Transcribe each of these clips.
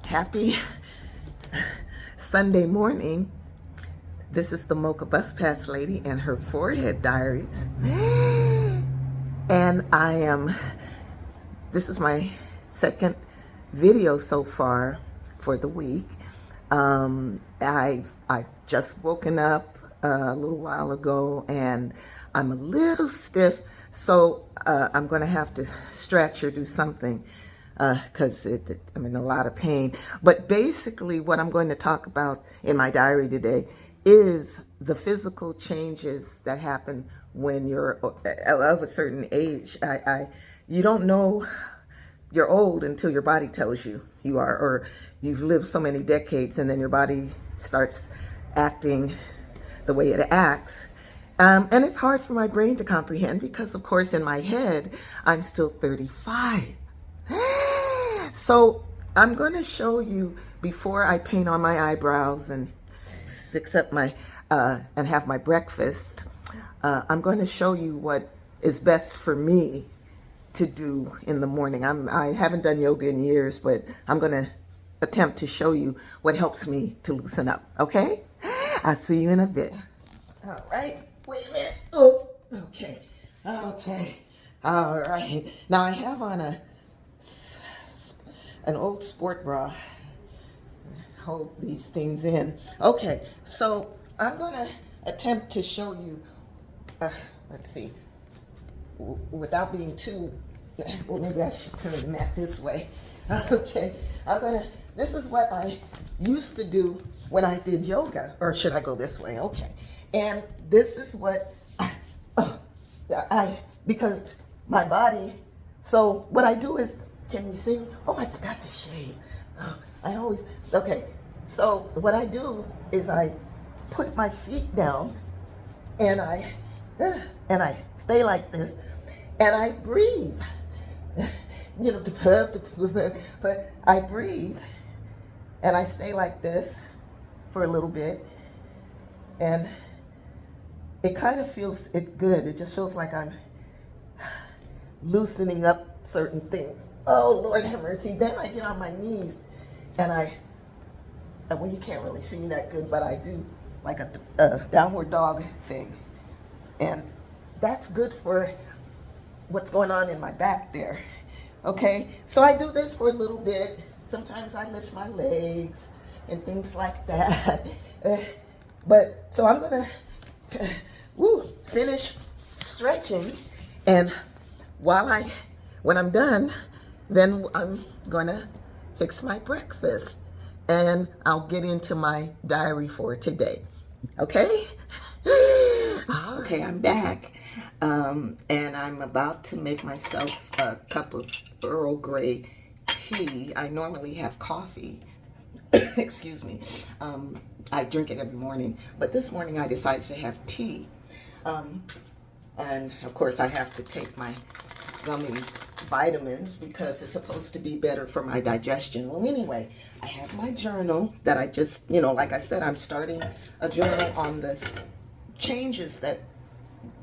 Happy Sunday morning. This is the Mocha Bus Pass Lady and her forehead diaries. And this is my second video so far for the week. I've just woken up a little while ago and I'm a little stiff, so I'm going to have to stretch or do something. Because I'm in a lot of pain. But basically what I'm going to talk about in my diary today is the physical changes that happen when you're of a certain age. You don't know you're old until your body tells you you are, or you've lived so many decades and then your body starts acting the way it acts. And it's hard for my brain to comprehend because, of course, in my head, I'm still 35. So I'm going to show you, before I paint on my eyebrows and fix up my and have my breakfast, I'm going to show you what is best for me to do in the morning. I haven't done yoga in years, but I'm going to attempt to show you what helps me to loosen up. Okay? I'll see you in a bit. All right. Wait a minute. Oh, okay. Okay. All right. Now I have on an old sport bra. Hold these things in. Okay, so I'm going to attempt to show you, let's see, without being too, well, maybe I should turn the mat this way. Okay, this is what I used to do when I did yoga, or should I go this way? Okay, and this is what because my body, so what I do is, can you see me? Oh, I forgot to shave. Okay. So what I do is I put my feet down and I stay like this and I breathe. You know, but I breathe and I stay like this for a little bit, and it kind of feels good. It just feels like I'm loosening up certain things. Oh, Lord have mercy. Then I get on my knees and well, you can't really see me that good, but I do like a downward dog thing. And that's good for what's going on in my back there. Okay, so I do this for a little bit. Sometimes I lift my legs and things like that. But so I'm gonna finish stretching, and when I'm done, then I'm gonna fix my breakfast and I'll get into my diary for today. Okay? Okay, I'm back. And I'm about to make myself a cup of Earl Grey tea. I normally have coffee. Excuse me. I drink it every morning, but this morning I decided to have tea. And of course I have to take my gummy vitamins because it's supposed to be better for my digestion. Well, anyway, I have my journal that I just, like I said, I'm starting a journal on the changes that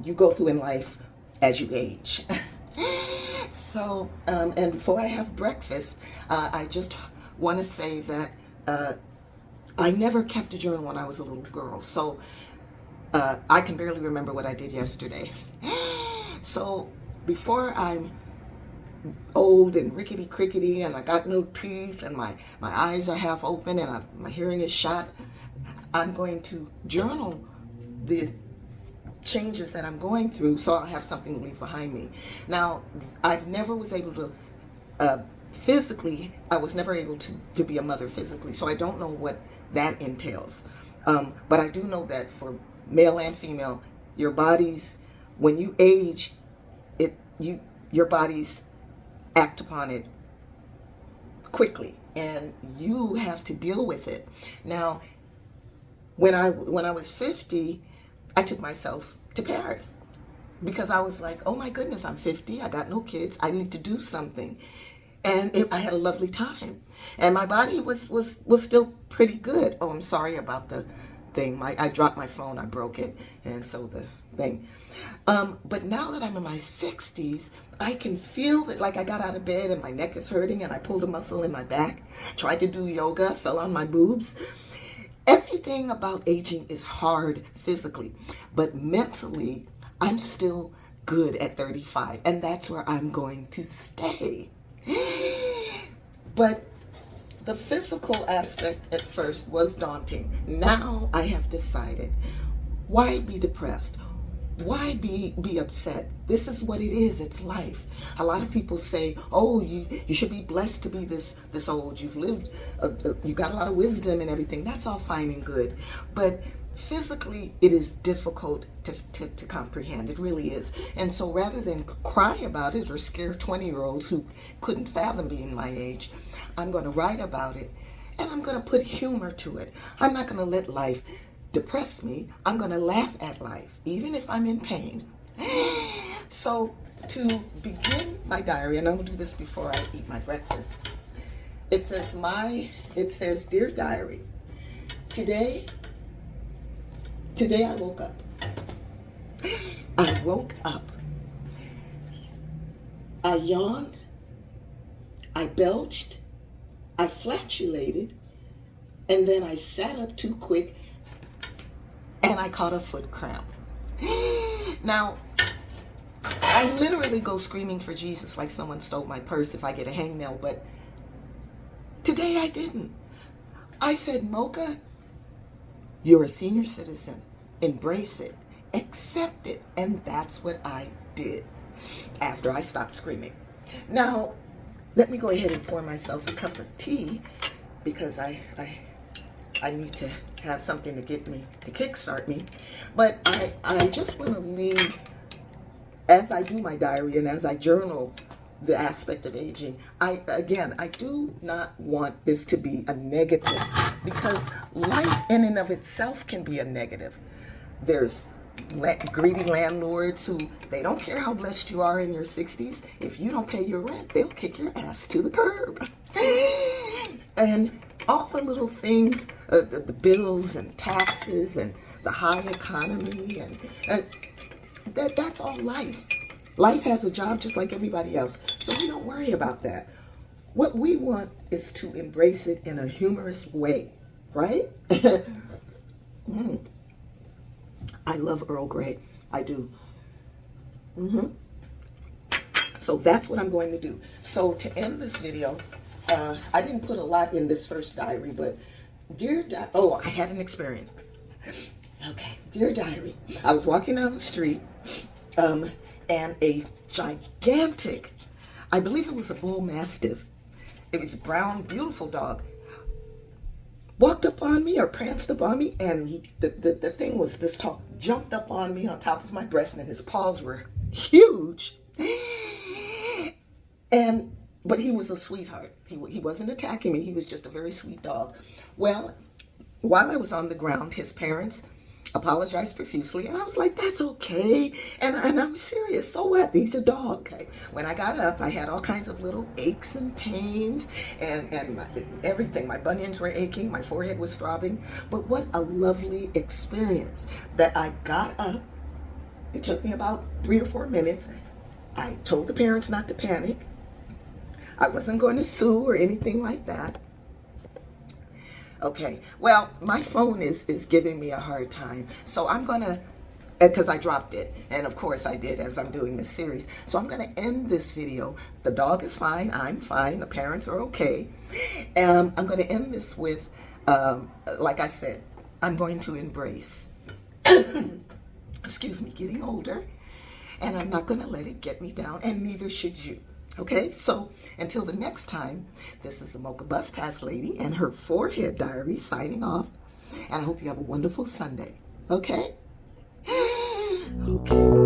you go through in life as you age. So, and before I have breakfast, I just want to say that I never kept a journal when I was a little girl. So I can barely remember what I did yesterday. So before I'm old and rickety crickety and I got no teeth and my eyes are half open and my hearing is shot, I'm going to journal the changes that I'm going through so I'll have something to leave behind me. Now, I've never was able to physically, I was never able to be a mother physically, so I don't know what that entails. But I do know that for male and female, your bodies, when you age, your bodies act upon it quickly, and you have to deal with it. Now, when I was 50, I took myself to Paris because I was like, oh my goodness, I'm 50, I got no kids, I need to do something. And I had a lovely time, and my body was still pretty good. Oh, I'm sorry about the thing. I dropped my phone, I broke it, and so the thing. But now that I'm in my 60s, I can feel that, like, I got out of bed and my neck is hurting and I pulled a muscle in my back, tried to do yoga, fell on my boobs. Everything about aging is hard physically, but mentally, I'm still good at 35, and that's where I'm going to stay. But the physical aspect at first was daunting. Now I have decided, why be depressed? Why be upset? This is what it is. It's life. A lot of people say, oh, you should be blessed to be this old. You've lived, you got a lot of wisdom and everything. That's all fine and good. But physically, it is difficult to comprehend. It really is. And so rather than cry about it or scare 20-year-olds who couldn't fathom being my age, I'm going to write about it, and I'm going to put humor to it. I'm not going to let life depress me. I'm going to laugh at life, even if I'm in pain. So to begin my diary, and I'm going to do this before I eat my breakfast, it says, Dear Diary, today I woke up. I woke up. I yawned. I belched. I flatulated. And then I sat up too quick and I caught a foot cramp. Now, I literally go screaming for Jesus like someone stole my purse if I get a hangnail, but today I didn't. I said, Mocha, you're a senior citizen. Embrace it. Accept it. And that's what I did after I stopped screaming. Now, let me go ahead and pour myself a cup of tea because I need to have something to get me, to kickstart me. But I just want to leave, as I do my diary and as I journal the aspect of aging, I do not want this to be a negative, because life in and of itself can be a negative. There's greedy landlords who, they don't care how blessed you are in your 60s. If you don't pay your rent, they'll kick your ass to the curb. And all the little things, the bills and taxes and the high economy, and that's all life. Life has a job just like everybody else, so we don't worry about that. What we want is to embrace it in a humorous way, right? I love Earl Grey. I do. So that's what I'm going to do. So to end this video, I didn't put a lot in this first diary, but I had an experience. Okay, dear diary, I was walking down the street, and a gigantic, I believe it was a bull mastiff, it was a brown, beautiful dog, walked up on me or pranced up on me, and the thing was this tall, jumped up on me on top of my breast, and his paws were huge. But he was a sweetheart. He wasn't attacking me. He was just a very sweet dog. Well, while I was on the ground, his parents apologized profusely, and I was like, that's okay. And I was serious. So what? He's a dog. Okay. When I got up, I had all kinds of little aches and pains, and everything. My bunions were aching. My forehead was throbbing. But what a lovely experience that I got up. It took me about 3 or 4 minutes. I told the parents not to panic. I wasn't going to sue or anything like that. Okay, well, my phone is giving me a hard time. So I'm going to, because I dropped it. And of course I did as I'm doing this series. So I'm going to end this video. The dog is fine. I'm fine. The parents are okay. I'm going to end this with, like I said, I'm going to embrace, excuse me, getting older. And I'm not going to let it get me down. And neither should you. Okay, so until the next time, this is the Mocha Bus Pass Lady and her forehead diary signing off. And I hope you have a wonderful Sunday. Okay? Okay.